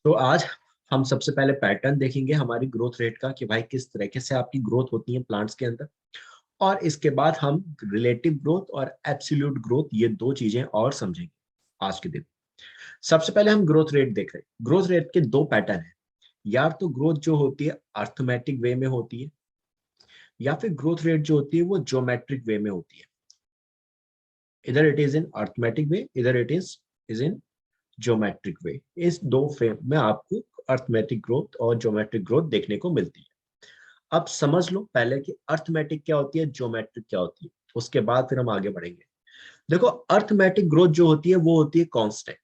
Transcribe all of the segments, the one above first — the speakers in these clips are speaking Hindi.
तो आज हम सबसे पहले पैटर्न देखेंगे हमारी ग्रोथ रेट का कि भाई किस तरीके से आपकी ग्रोथ होती है प्लांट्स के अंदर। और इसके बाद हम रिलेटिव ग्रोथ और एब्सोल्यूट ग्रोथ ये दो चीजें और समझेंगे आज के दिन। सबसे पहले हम ग्रोथ रेट देख रहे हैं। ग्रोथ रेट के दो पैटर्न है। या तो ग्रोथ जो होती है अर्थमेटिक वे में होती है, या फिर ग्रोथ रेट जो होती है वो ज्योमेट्रिक वे में होती है। इधर इट इज इन अर्थमेटिक वे, इधर इट इज इन ज्योमेट्रिक वे। इस दो फ्रेम में आपको अर्थमेटिक ग्रोथ और ज्योमेट्रिक ग्रोथ देखने को मिलती है। अब समझ लो पहले कि अर्थमेटिक क्या होती है, ज्योमेट्रिक क्या होती है, उसके बाद फिर हम आगे बढ़ेंगे। देखो, अर्थमेटिक ग्रोथ जो होती है वो होती है कांस्टेंट।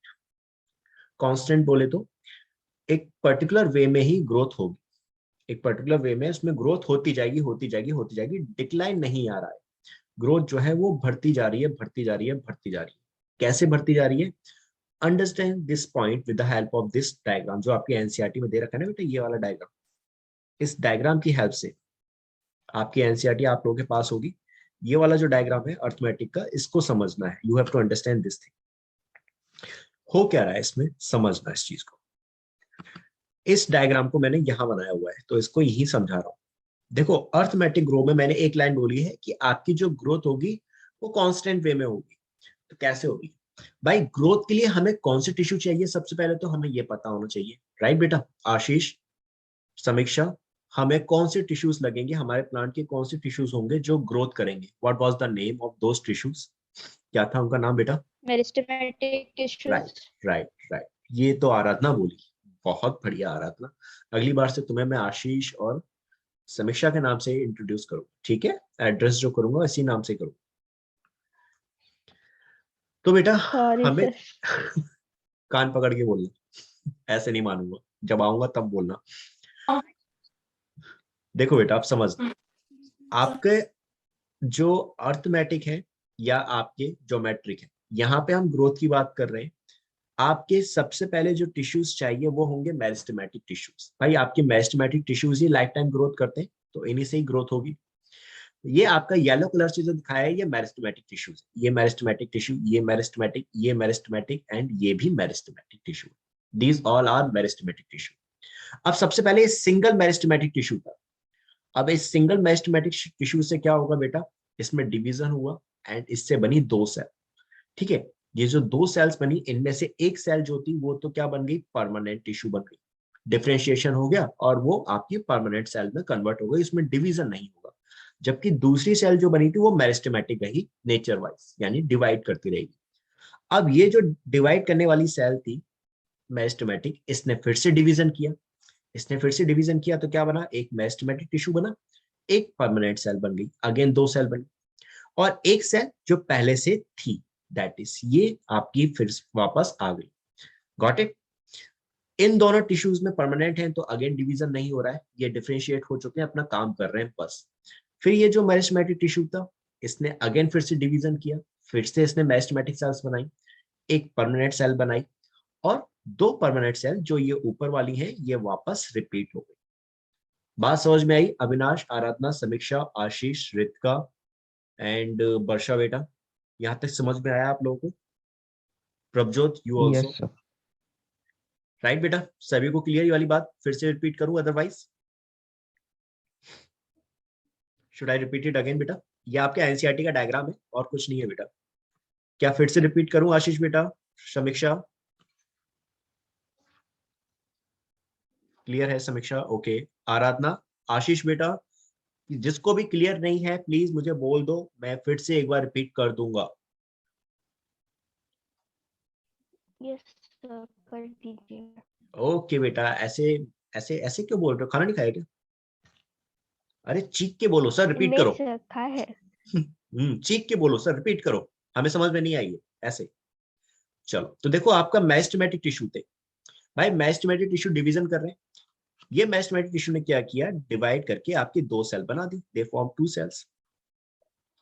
कांस्टेंट बोले तो एक पर्टिकुलर वे में ही ग्रोथ होगी, एक पर्टिकुलर वे में उसमें ग्रोथ होती जाएगी होती जाएगी होती जाएगी, डिक्लाइन नहीं आ रहा है। ग्रोथ जो है वो बढ़ती जा रही है बढ़ती जा रही है बढ़ती जा रही है। कैसे बढ़ती जा रही है? Understand this point with the help of this diagram जो आपके एनसीईआरटी में दे रखा है ना बेटा, ये वाला डायग्राम। इस डायग्राम की हेल्प से आपकी एनसीईआरटी आप लोगों के पास होगी। ये वाला जो डायग्राम है अर्थमेटिक का, इसको समझना है। You have to understand this thing. हो क्या रहा है इसमें, समझना इस चीज को। इस डायग्राम को मैंने यहां बनाया हुआ है तो इसको यही समझा रहा हूं। देखो, अर्थमेटिक ग्रो में मैंने एक लाइन बोली है कि आपकी जो ग्रोथ होगी वो कांस्टेंट वे में होगी। तो कैसे होगी भाई? ग्रोथ के लिए हमें कौन से टिश्यू चाहिए? सबसे पहले तो हमें ये पता होना चाहिए, राइट बेटा? आशीष, समीक्षा, हमें कौन से टिश्यूज लगेंगे, हमारे प्लांट के कौन से टिश्यूज होंगे जो ग्रोथ करेंगे? What was the name of those tissues? क्या था उनका नाम बेटा? Meristematic tissues. Right right right, ये तो आराधना बोली। बहुत बढ़िया आराधना। अगली बार से तुम्हें मैं आशीष और समीक्षा के नाम से इंट्रोड्यूस करूँ, ठीक है? एड्रेस जो करूंगा इसी नाम से करूँ। तो बेटा सॉरी हमें सर। कान पकड़ के बोलना, ऐसे नहीं मानूंगा, जब आऊंगा तब बोलना। देखो बेटा, आप समझ, आपके जो अर्थमेटिक है या आपके ज्योमेट्रिक है, यहाँ पे हम ग्रोथ की बात कर रहे हैं। आपके सबसे पहले जो टिश्यूज चाहिए वो होंगे मेरिस्टेमेटिक टिश्यूज। भाई आपके मेरिस्टेमेटिक टिश्यूज ही लाइफ टाइम ग्रोथ करते हैं, तो इन्हीं से ही ग्रोथ होगी। ये आपका येलो कलर से जो दिखाया है ये मेरिस्टेमेटिक टिश्यूज, ये मेरिस्टेमेटिक टिश्यू, ये मेरिस्टेमेटिक, ये मेरिस्टेमेटिक एंड ये भी meristematic tissue. These all are meristematic tissue. अब सबसे पहले सिंगल मेरिस्टेमेटिक टिश्यू था। अब इस सिंगल मेरिस्टेमेटिक टिश्यू से क्या होगा बेटा? इसमें डिवीजन हुआ एंड इससे बनी दो सेल। ठीक है, ये जो दो सेल्स बनी इनमें से एक सेल जो थी वो तो क्या बन गई? परमानेंट टिश्यू बन गई। डिफरेंशिएशन हो गया और वो आपकी परमानेंट सेल में कन्वर्ट हो गई, इसमें डिवीजन नहीं होगा। जबकि दूसरी सेल जो बनी थी वो मेरिस्टेमेटिक रही नेचर वाइज, यानी डिवाइड करती रहेगी। अब ये जो डिवाइड करने वाली सेल थी मेरिस्टेमेटिक, इसने फिर से डिवीजन किया। इसने फिर से डिवीजन किया तो क्या बना? एक मेरिस्टेमेटिक टिश्यू बना, एक परमानेंट सेल बन गई, अगेन दो सेल बनी। और एक सेल जो पहले से थी, दैट इज ये आपकी फिर वापस आ गई। Got it? इन दोनों टिश्यूज में परमानेंट है तो अगेन डिवीजन नहीं हो रहा है, ये डिफरेंशिएट हो चुके हैं, अपना काम कर रहे हैं बस। फिर ये जो मेरिस्टेमेटिक टिश्यू था इसने अगेन फिर से डिवीजन किया, फिर से इसने मेरिस्टेमेटिक सेल्स बनाई, एक परमानेंट सेल बनाई, और दो परमानेंट सेल जो ये ऊपर वाली है ये वापस रिपीट हो गई। बात समझ में आई? अविनाश, आराधना, समीक्षा, आशीष, रितिका एंड वर्षा बेटा, यहाँ तक समझ में आया आप लोगों को? Prabhjot, you yes also? Sir. Right बेटा, सभी को क्लियर ये वाली बात? फिर से रिपीट करूं otherwise? Should I repeat it again बेटा? ये आपके एनसीईआरटी का डायग्राम है और कुछ नहीं है बेटा। क्या फिर से रिपीट करूं आशीष बेटा, समीक्षा? क्लियर है समीक्षा? ओके। आराधना, आशीष बेटा, जिसको भी क्लियर नहीं है प्लीज मुझे बोल दो, मैं फिर से एक बार रिपीट कर दूंगा। यस सर, कर दीजिए। ओके बेटा, ऐसे ऐसे ऐसे क्यों बोल रहे हो? खाना नहीं खाया क्या? अरे चीख के बोलो सर, रिपीट नहीं करो। सर, खा है। चीख के बोलो सर, रिपीट करो, हमें समझ में नहीं आई है ऐसे। चलो तो देखो, आपका मेरिस्टेमेटिक टिश्यू थे। भाई मेरिस्टेमेटिक टिश्यू डिवीजन कर रहे हैं, ये मेरिस्टेमेटिक टिश्यू ने क्या किया? डिवाइड करके आपकी दो सेल बना दी, दे फॉर्म टू सेल्स।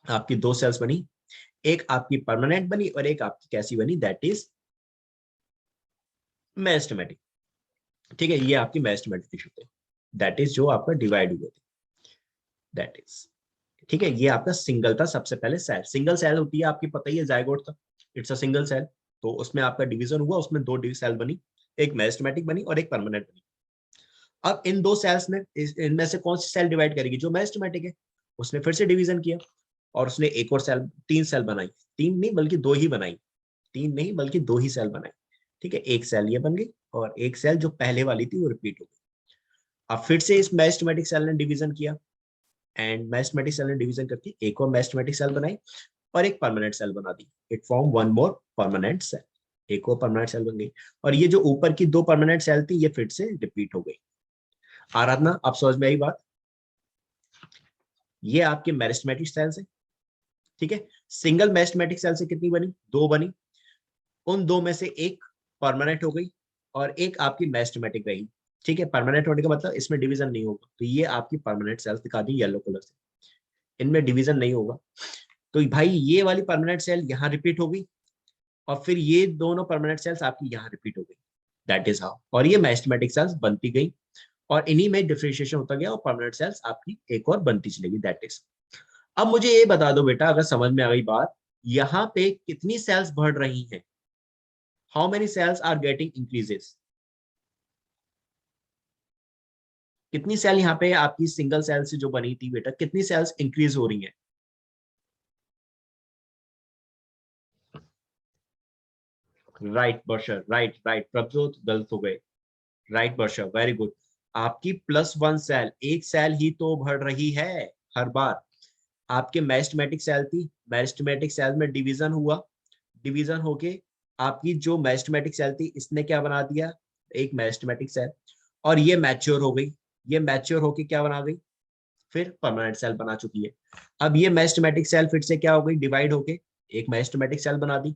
आपकी दो सेल्स बनी, एक आपकी परमानेंट बनी और एक आपकी कैसी बनी? That is meristematic. ठीक है, ये आपकी मेरिस्टेमेटिक टिश्यू थे, दैट इज जो आपका डिवाइड हुए थे, दैट इज। ठीक है, ये आपका सिंगल था। सबसे पहले सेल, सिंगल सेल होती है आपकी, पता ही है, जायगोट था, इट्स अ सिंगल सेल। तो उसमें आपका डिवीजन हुआ, उसमें दो सेल बनी, एक मेरिस्टेमेटिक बनी और एक परमानेंट बनी। अब इन दो सेल्स में इनमें से कौन सी सेल डिवाइड करेगी? जो मेरिस्टेमेटिक है। उसने फिर से डिवीजन किया और उसने एक और सेल, 3 सेल बनाई, 3 नहीं बल्कि 2 ही बनाई, 3 नहीं बल्कि 2 ही सेल बनाई। ठीक है, एक सेल ये बन गई और एक सेल जो पहले वाली थी वो रिपीट हो गई। अब फिर से इस मेरिस्टेमेटिक सेल ने डिवीजन किया एंड मेरिस्टेमेटिक सेल ने डिवीजन करके एक और मेरिस्टेमेटिक सेल बनाई और एक परमानेंट सेल बना दी। It form one more permanent cell, एक और परमानेंट सेल बन गई। और ये जो ऊपर की 2 परमानेंट सेल थी ये फिर से रिपीट हो गई। आराधना आप समझ में आई बात? ये आपके मेरिस्टेमेटिक सेल्स है। ठीक है, सिंगल मेरिस्टेमेटिक सेल से कितनी बनी? 2 बनी। उन 2 में से एक परमानेंट हो गई और एक आपकी मेरिस्टेमेटिक रही। ठीक है, परमानेंट होने का मतलब इसमें डिवीजन नहीं होगा, तो ये आपकी परमानेंट सेल्स दिखा दी येलो कलर से, इनमें डिवीजन नहीं होगा। तो भाई ये वाली परमानेंट सेल यहाँ रिपीट हो गई और फिर ये दोनों परमानेंट सेल्स आपकी यहाँ रिपीट हो गई। That is how. और ये मेरिस्टेमेटिक सेल्स बनती गई और इन्हीं में डिफरेंशिएशन होता गया और परमानेंट सेल्स आपकी एक और बनती चलेगी। That is. अब मुझे ये बता दो बेटा, अगर समझ में आ गई बात, यहाँ पे कितनी सेल्स बढ़ रही हैं? How many cells are getting increases? कितनी सेल यहाँ पे आपकी सिंगल सेल से जो बनी थी बेटा, कितनी सेल्स इंक्रीज हो रही हैं? राइट बर्षा, राइट राइट। प्रभजोत गलत हो गए। राइट बर्षा, वेरी गुड। आपकी +1 सेल, एक सेल ही तो बढ़ रही है हर बार। आपके मेरिस्टेमेटिक सेल थी, मेरिस्टेमेटिक सेल में डिवीजन हुआ, डिवीजन होके आपकी जो मेरिस्टेमेटिक सेल थी इसने क्या बना दिया? एक मेरिस्टेमेटिक सेल। और ये मैच्योर हो गई, ये मैच्योर होके क्या बना गई? फिर परमानेंट सेल बना चुकी है। अब ये मेरिस्टेमेटिक सेल फिर से क्या हो गई? डिवाइड होके एक मेरिस्टेमेटिक सेल बना दी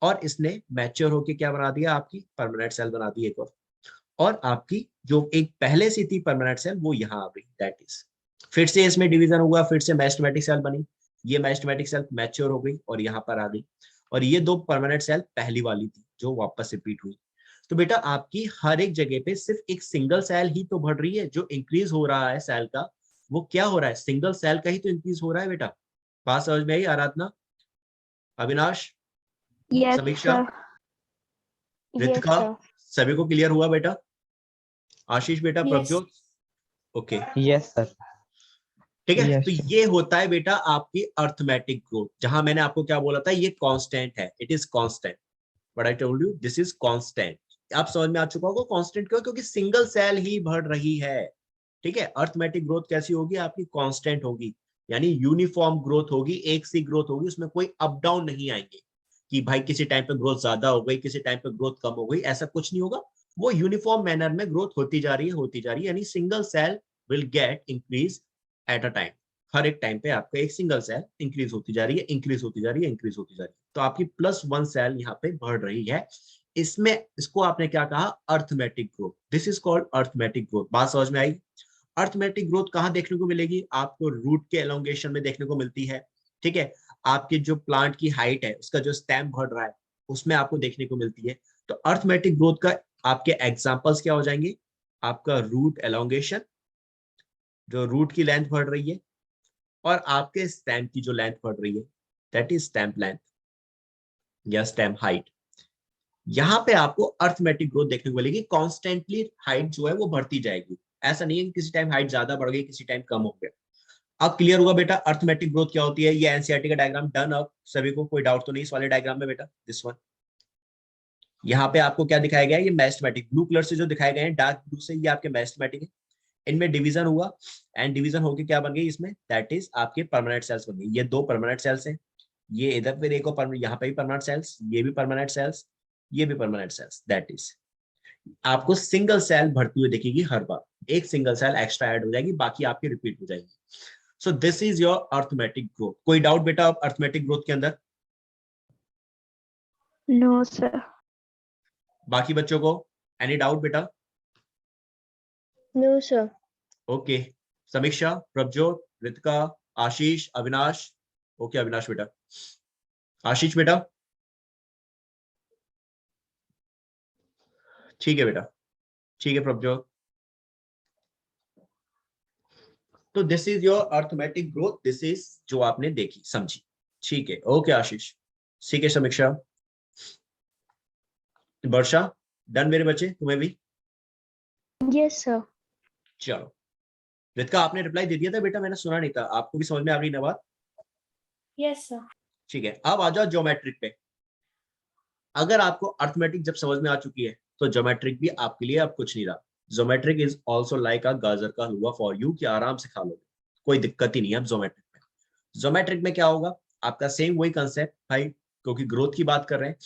और इसने मैच्योर होके क्या बना दिया? आपकी परमानेंट सेल बना दी एक और आपकी जो एक पहले से थी परमानेंट सेल वो यहाँ आ गई। दैट इज, फिर से इसमें डिवीजन हुआ, फिर से मेरिस्टेमेटिक सेल बनी, ये मेरिस्टेमेटिक सेल मैच्योर हो गई और यहाँ पर आ गई और ये 2 परमानेंट सेल पहली वाली थी जो वापस रिपीट हुई। तो बेटा आपकी हर एक जगह पे सिर्फ एक सिंगल सेल ही तो बढ़ रही है। जो इंक्रीज हो रहा है सेल का वो क्या हो रहा है? सिंगल सेल का ही तो इंक्रीज हो रहा है बेटा। बात समझ में आई? आराधना, अविनाश, Yes, समीक्षा, sir. Yes, Ritika, sir. सभी को क्लियर हुआ बेटा? आशीष बेटा, Yes. Prabhjot, okay. Yes sir. ठीक है, तो यस ये होता है बेटा आपकी अर्थमेटिक ग्रोथ। जहां मैंने आपको क्या बोला था, ये कांस्टेंट है, it is constant. What I told you, this is constant. आप समझ में आ चुका होगा कांस्टेंट क्यों? क्योंकि सिंगल सेल ही बढ़ रही है। ठीक है, अर्थमेटिक ग्रोथ कैसी होगी? आपकी कांस्टेंट होगी, यानी यूनिफॉर्म ग्रोथ होगी, एक सी ग्रोथ होगी, उसमें कोई अप डाउन नहीं आएंगे कि भाई किसी टाइम पे ग्रोथ ज्यादा हो गई, किसी टाइम पे ग्रोथ कम हो गई, ऐसा कुछ नहीं होगा। वो यूनिफॉर्म मैनर में ग्रोथ होती जा रही है, होती जा रही है, यानी single cell will get increase at a time. हर एक टाइम पे आपका एक सिंगल सेल इंक्रीज होती जा रही है, इंक्रीज होती जा रही है, इंक्रीज होती जा रही है। तो आपकी +1 सेल यहाँ पे बढ़ रही है। इसमें इसको आपने क्या कहा? Arithmetic growth. This is called arithmetic growth. बात समझ में आई? अर्थमेटिक ग्रोथ कहाँ देखने को मिलेगी? आपको रूट के एलोंगेशन में देखने को मिलती है। ठीक है, आपके जो प्लांट की हाइट है उसका जो स्टेम बढ़ रहा है उसमें आपको देखने को मिलती है। तो अर्थमेटिक ग्रोथ का आपके एग्जांपल्स क्या हो जाएंगे? आपका रूट एलोंगेशन, जो रूट की लेंथ बढ़ रही है, और आपके स्टेम की जो लेंथ बढ़ रही है, दैट इज स्टेम लेंथ या स्टेम हाइट। यहाँ पे आपको अर्थमेटिक ग्रोथ देखने को मिलेगी। कॉन्स्टेंटली हाइट जो है वो बढ़ती जाएगी, ऐसा नहीं है कि किसी टाइम हाइट ज्यादा बढ़ गई, किसी टाइम कम हो गया। अब क्लियर हुआ बेटा अर्थमेटिक ग्रोथ क्या होती है? ये एनसीईआरटी का डायग्राम डन। अब सभी को कोई डाउट तो नहीं इस वाले डायग्राम में बेटा? दिस वन, यहाँ पे आपको क्या दिखाया गया है? ये मैथमेटिक, ब्लू कलर से जो दिखाए गए हैं, डार्क ब्लू से, ये आपके मैथमेटिक है। इनमें डिवीजन हुआ एंड डिवीजन होके क्या बन गई इसमें? दैट इज आपके परमानेंट सेल्स बन गई। ये 2 परमानेंट सेल्स हैं, ये इधर फिर एक और यहाँ पे भी परमानेंट सेल्स, ये भी परमानेंट सेल्स, ये भी परमानेंट सेल्स। दैट इज आपको सिंगल सेल बढ़ती हुई दिखेगी हर बार, एक सिंगल सेल एक्स्ट्रा ऐड हो जाएगी, बाकी आपकी रिपीट हो जाएगी। So this is your arithmetic growth. कोई डाउट बेटा अर्थमेटिक ग्रोथ के अंदर? No, sir. बाकी बच्चों को एनी डाउट बेटा? No, sir. ओके, समीक्षा, प्रभजोत, रितिका, आशीष, अविनाश। ओके अविनाश बेटा। आशीष बेटा? ठीक है बेटा, ठीक है प्रभजोत। तो this is your arithmetic growth, this is जो आपने देखी समझी। ठीक है, ओके आशीष। ठीक है समीक्षा, वर्षा, डन मेरे बच्चे, तुम्हें भी? Yes, sir. चलो रितिका, आपने रिप्लाई दे दिया था बेटा, मैंने सुना नहीं था, आपको भी समझ में आ गई ना बात? Yes, sir. ठीक है, अब आ जाओ ज्योमेट्रिक पे। अगर आपको अर्थमेटिक जब समझ में आ चुकी है तो ज्योमेट्रिक भी आपके लिए अब कुछ नहीं रहा। ज्योमेट्रिक इज ऑल्सो लाइक अ गाजर का हलवा फॉर यू, कि आराम से खा लोगे, कोई दिक्कत ही नहीं है अब ज्योमेट्रिक में। ज्योमेट्रिक में क्या होगा आपका, सेम वही कंसेप्ट भाई, क्योंकि ग्रोथ की बात कर रहे हैं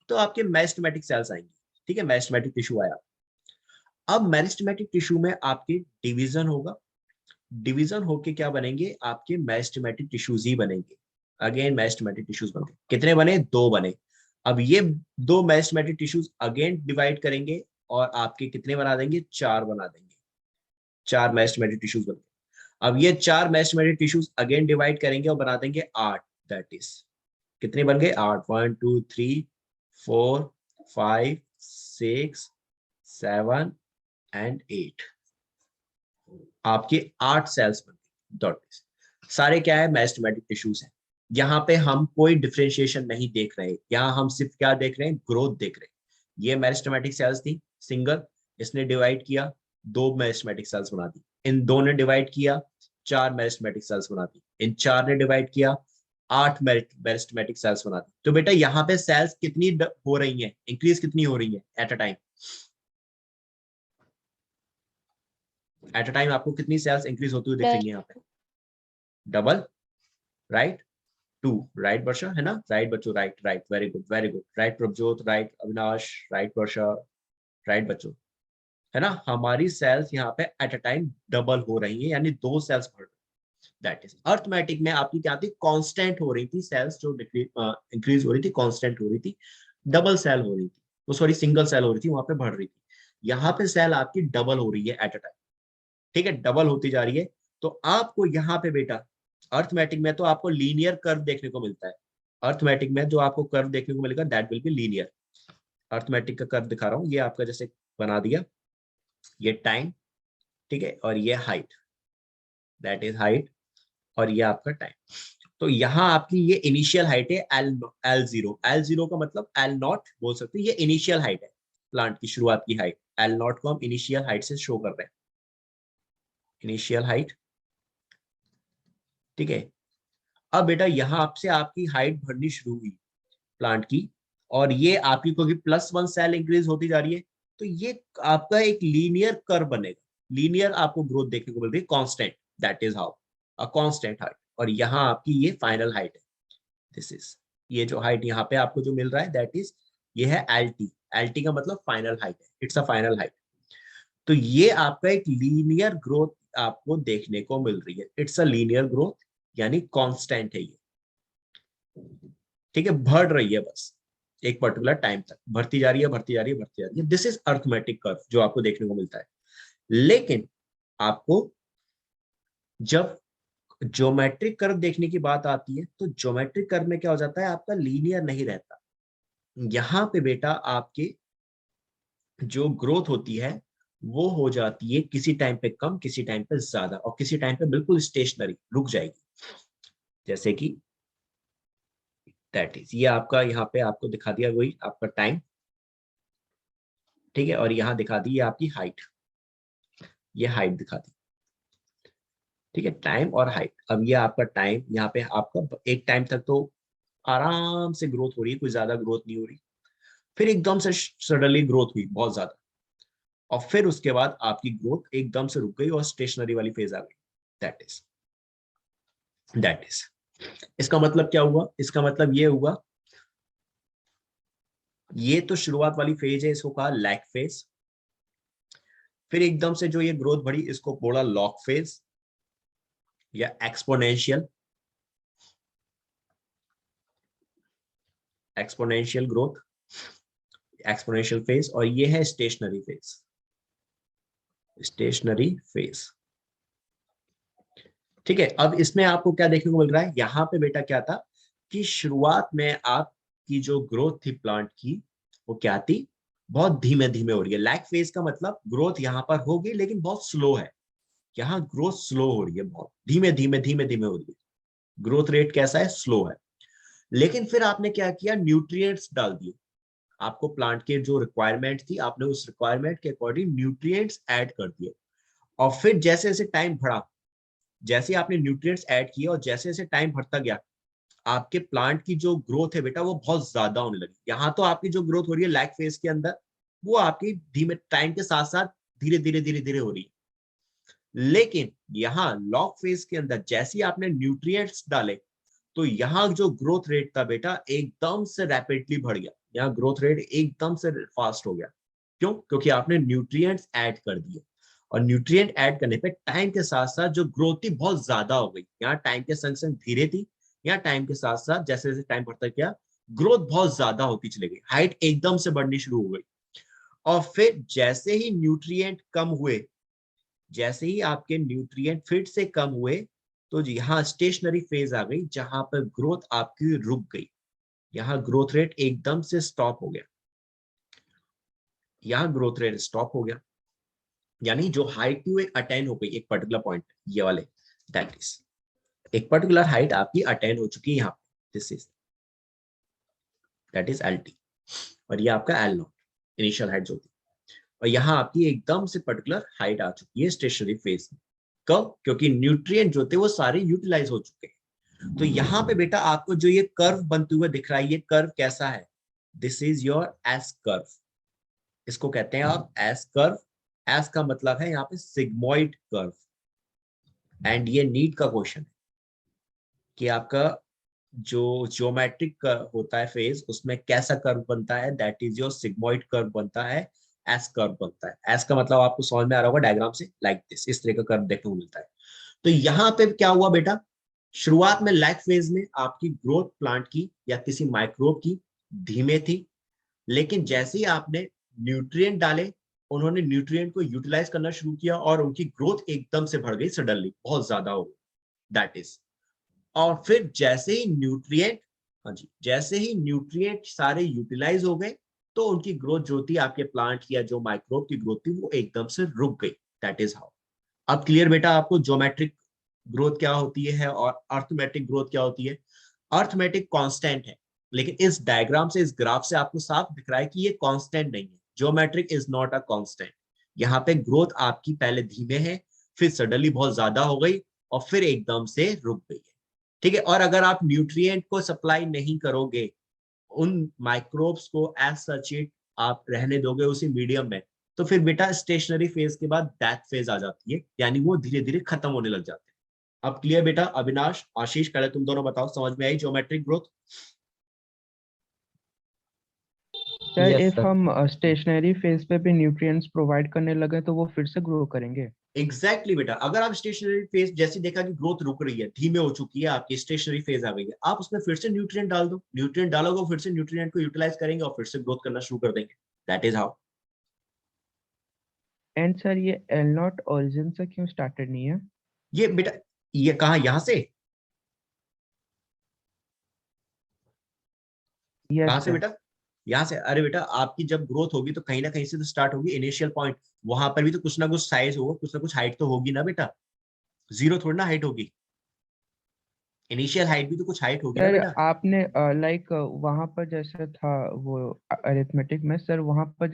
तो आपके मेरिस्टेमेटिक सेल्स आएंगे। ठीक है, मेरिस्टेमेटिक टिश्यू आया। अब मेरिस्टेमेटिक टिश्यू में आपके डिवीजन होगा, डिवीजन होके क्या बनेंगे, आपके मेरिस्टेमेटिक टिश्यूज ही बनेंगे। अगेन मेरिस्टेमेटिक टिश्यूज बन गए, कितने बने, 2 बने। अब ये 2 मेरिस्टेमेटिक टिश्यूज अगेन डिवाइड करेंगे और आपके कितने बना देंगे, 4 बना देंगे। 4 मेरिस्टेमेटिक टिश्यूज बन गए। अब ये 4 मेरिस्टेमेटिक टिश्यूज अगेन डिवाइड करेंगे और बना देंगे 8। दैट इज कितने बन गए, 8। 1 2 3 4 5 6 7 एंड 8। आपके 8 सेल्स बन गए। सारे क्या है, मेरिस्टेमेटिक टिश्यूज हैं। यहाँ पे हम कोई डिफरेंशिएशन नहीं देख रहे, यहाँ हम सिर्फ क्या देख रहे हैं, ग्रोथ देख रहे हैं। ये मेरिस्टेमेटिक सेल्स थी सिंगल, इसने डिवाइड किया 2 मेरिस्टेमेटिक सेल्स बना दी। इन 2 ने डिवाइड किया 4 मेरिस्टेमेटिक सेल्स बना दी। इन 4 ने डिवाइड किया 8 मेरिस्टेमेटिक सेल्स बना दी। तो बेटा यहाँ पे सेल्स कितनी हो रही है, इंक्रीज कितनी हो रही है eight a time? Eight a time आपको कितनी सेल्स इंक्रीज होती हुई दिख रही है यहाँ पे? Double, right? 2, राइट वर्षा, है ना? राइट बच्चों, right right, very good very good, right Prabhjot, right Avinash, right Varsha, right बच्चों, है ना? हमारी सेल्स यहाँ पे एट अ टाइम डबल हो रही है, यानी 2 सेल्स बढ़ रही है। दैट इज अर्थमेटिक में आपकी क्या थी, कांस्टेंट हो रही थी सेल्स, जो इंक्रीज हो रही थी, कांस्टेंट हो रही थी, डबल सेल हो रही थी, वो सॉरी सिंगल सेल हो रही थी, वहां पे बढ़ रही थी। यहाँ पे सेल आपकी डबल हो रही है एट अ टाइम। ठीक है, डबल होती जा रही है। तो आपको यहाँ पे बेटा अर्थमेटिक में तो आपको लीनियर कर्व देखने को मिलता है। अर्थमेटिक में जो आपको कर्व देखने को मिलेगा that will be linear. Arithmetic का कर्व दिखा रहा हूँ, ये आपका जैसे बना दिया, ये टाइम, ठीक है, और ये हाइट, दैट इज हाइट, और ये आपका टाइम। तो यहाँ आपकी ये इनिशियल हाइट है L0। L0 का मतलब L0 बोल सकते हैं, ये इनिशियल हाइट है प्लांट की, शुरुआत की हाइट। L0 को हम इनिशियल हाइट से शो कर रहे हैं, इनिशियल हाइट। ठीक है, अब बेटा यहाँ आपसे आपकी हाइट बढ़नी शुरू हुई प्लांट की, और ये आपकी क्योंकि +1 सेल इंक्रीज होती जा रही है, तो ये आपका एक लीनियर कर्व बनेगा। लीनियर आपको ग्रोथ देखने को मिल रही है, constant, that is how a constant height. और यहाँ आपकी ये फाइनल हाइट है, दिस इज, ये जो हाइट यहाँ पे आपको जो मिल रहा है दैट इज, ये है LT। LT का मतलब फाइनल हाइट है, इट्स अ फाइनल हाइट। तो ये आपका एक लीनियर ग्रोथ आपको देखने को मिल रही है, इट्स अ लीनियर ग्रोथ, यानी कांस्टेंट है ये। ठीक है, बढ़ रही है बस एक पर्टिकुलर टाइम तक, बढ़ती जा रही है, बढ़ती जा रही है, बढ़ती जा रही है। दिस इज अर्थमेटिक कर्व जो आपको देखने को मिलता है। लेकिन आपको जब ज्योमेट्रिक कर्व देखने की बात आती है तो ज्योमेट्रिक कर्व में क्या हो जाता है, आपका लीनियर नहीं रहता। यहाँ पे बेटा आपके जो ग्रोथ होती है वो हो जाती है किसी टाइम पे कम, किसी टाइम पे ज्यादा, और किसी टाइम पे बिल्कुल स्टेशनरी रुक जाएगी। जैसे कि दैट इज, ये आपका यहाँ पे आपको दिखा दिया वही आपका टाइम। ठीक है, और यहाँ दिखा दी ये आपकी हाइट, ये हाइट दिखा दी। ठीक है, टाइम और हाइट। अब ये आपका टाइम, यहाँ पे आपका एक टाइम तक तो आराम से ग्रोथ हो रही है, कोई ज्यादा ग्रोथ नहीं हो रही, फिर एकदम से सडनली ग्रोथ हुई बहुत ज्यादा, और फिर उसके बाद आपकी ग्रोथ एकदम से रुक गई और स्टेशनरी वाली फेज आ गई। दैट इज इसका मतलब क्या हुआ, इसका मतलब ये हुआ, ये तो शुरुआत वाली फेज है, इसको कहा लैग फेज। फिर एकदम से जो ये ग्रोथ बढ़ी इसको बोला लॉग फेज या exponential, exponential growth, exponential phase. और ये है स्टेशनरी फेज, स्टेशनरी फेज। ठीक है, अब इसमें आपको क्या देखने को मिल रहा है, यहाँ पे बेटा क्या था कि शुरुआत में आपकी जो ग्रोथ थी प्लांट की वो क्या थी, बहुत धीमे धीमे हो रही है। लैग फेज का मतलब ग्रोथ यहाँ पर होगी लेकिन बहुत स्लो है, यहाँ ग्रोथ स्लो हो रही है, बहुत धीमे धीमे धीमे धीमे हो रही है। ग्रोथ रेट कैसा है, स्लो है। लेकिन फिर आपने क्या किया, न्यूट्रिएंट्स डाल दिए, आपको प्लांट के जो रिक्वायरमेंट थी, आपने उस रिक्वायरमेंट के अकॉर्डिंग न्यूट्रिएंट्स ऐड कर दिए, और फिर जैसे जैसे टाइम बढ़ा, जैसे आपने न्यूट्रिएंट्स ऐड किए और जैसे जैसे टाइम बढ़ता गया, आपके प्लांट की जो ग्रोथ है बेटा वो बहुत ज्यादा होने लगी। यहाँ तो आपकी जो ग्रोथ हो रही है लैग फेज के अंदर, वो आपकी धीमे टाइम के साथ साथ धीरे धीरे धीरे धीरे हो रही है। लेकिन यहाँ लॉग फेज के अंदर जैसे ही आपने न्यूट्रिएंट्स डाले, तो यहाँ जो ग्रोथ रेट था बेटा एकदम से रैपिडली बढ़ गया, यहाँ ग्रोथ रेट एकदम से फास्ट हो गया। क्यों? क्योंकि आपने न्यूट्रिएंट्स ऐड कर दिए, और न्यूट्रिएंट ऐड करने पे टाइम के साथ साथ जो ग्रोथ थी बहुत ज्यादा हो गई। यहाँ टाइम के संग संग धीरे थी, यहाँ टाइम के साथ साथ जैसे जैसे टाइम बढ़ता गया ग्रोथ बहुत ज्यादा होती चली गई, हाइट एकदम से बढ़नी शुरू हो गई। और फिर जैसे ही न्यूट्रिएंट कम हुए, जैसे ही आपके न्यूट्रिएंट फिर से कम हुए, तो यहाँ स्टेशनरी फेज आ गई जहां पर ग्रोथ आपकी रुक गई, यहाँ ग्रोथ रेट एकदम से स्टॉप हो गया, यहाँ ग्रोथ रेट स्टॉप हो गया, यानी जो हाइट थी वो एक अटेन हो गई एक पर्टिकुलर पॉइंट, ये वाले, दैट इज एक पर्टिकुलर हाइट आपकी अटेन हो चुकी है यहाँ पे, this is that is L T, और ये आपका एल नॉट इनिशियल हाइट जो थी, और यहाँ आपकी एकदम से पर्टिकुलर हाइट आ चुकी है स्टेशनरी फेज में। कब? क्योंकि न्यूट्रिएंट जो थे वो सारे यूटिलाइज हो चुके हैं। तो यहाँ पे बेटा आपको जो ये कर्व बनते हुए दिख रहा है, ये कर्व कैसा है? This is your S curve, इसको कहते हैं आप एस कर्व। एस का मतलब है यहाँ पे सिग्मोइड कर्व, एंड ये नीट का क्वेश्चन है कि आपका जो ज्योमेट्रिक होता है फेज, उसमें कैसा कर्व बनता है? That is your sigmoid curve बनता है, एस कर्व बनता है। एस का मतलब आपको समझ में आ रहा होगा डायग्राम से, लाइक दिस, इस तरह का कर्व देखने को मिलता है। तो यहाँ पे क्या हुआ बेटा, शुरुआत में लैग फेज में आपकी ग्रोथ प्लांट की या किसी माइक्रोब की धीमे थी, लेकिन जैसे ही आपने न्यूट्रिएंट डाले, उन्होंने न्यूट्रिएंट को यूटिलाइज करना शुरू किया और उनकी ग्रोथ एकदम से बढ़ गई, सडनली बहुत ज्यादा हो गई, दैट इज। और फिर जैसे ही न्यूट्रिएंट, हाँ जी, जैसे ही न्यूट्रिएंट सारे यूटिलाइज हो गए, तो उनकी ग्रोथ जो थी आपके प्लांट की या जो माइक्रोब की ग्रोथ थी वो एकदम से रुक गई, दैट इज हाउ। अब क्लियर बेटा आपको ज्योमेट्रिक ग्रोथ क्या होती है और अर्थमेटिक ग्रोथ क्या होती है? अर्थमेटिक कांस्टेंट है, लेकिन इस डायग्राम से, इस ग्राफ से आपको साफ दिख रहा है कि ये कांस्टेंट नहीं है। Geometric is not a constant. यहाँ पे ग्रोथ आपकी पहले धीमे है, फिर सडनली बहुत ज्यादा हो गई, और फिर एकदम से रुक गई है, ठीक है। और अगर आप न्यूट्रिएंट को सप्लाई नहीं करोगे, उन माइक्रोब्स को एज सच इट आप रहने दोगे उसी मीडियम में, तो फिर बेटा स्टेशनरी फेज के बाद डेथ फेज आ जाती है, यानी वो धीरे धीरे खत्म होने लग जाते हैं। अब क्लियर बेटा? अविनाश, आशीष, पहले तुम दोनों बताओ, समझ में आई geometric growth? Sir yes if sir. हम स्टेशनरी फेज पे भी न्यूट्रिएंट्स प्रोवाइड करने लगे तो वो फिर से ग्रो करेंगे? एग्जैक्टली बेटा, अगर आप स्टेशनरी फेज जैसे देखा कि ग्रोथ रुक रही है, धीमे हो चुकी है, आपकी स्टेशनरी फेज आ गई है, आप उसमें फिर से न्यूट्रिएंट डाल दो, न्यूट्रिएंट डालोगे फिर से न्यूट्रिएंट को यूटिलाइज करेंगे और फिर से ग्रोथ करना शुरू कर देंगे, that is how. And sir ये एल नॉट ओरिजिन से क्यों स्टार्टेड नहीं है? ये बेटा, ये कहा यहाँ से, यस कहाँ से सर। बेटा? यहाँ से। अरे बेटा, आपकी जब ग्रोथ होगी तो कहीं ना कहीं से तो स्टार्ट होगी, इनिशियल पॉइंट, वहां पर भी तो कुछ ना कुछ साइज होगा, कुछ ना कुछ हाइट तो होगी ना बेटा, जीरो थोड़ी ना हाइट होगी, इनिशियल हाइट भी तो कुछ हाइट होगी ना सर बेटा। आपने लाइक वहां पर जैसे था वो अरिथमेटिक में, सर वहां पर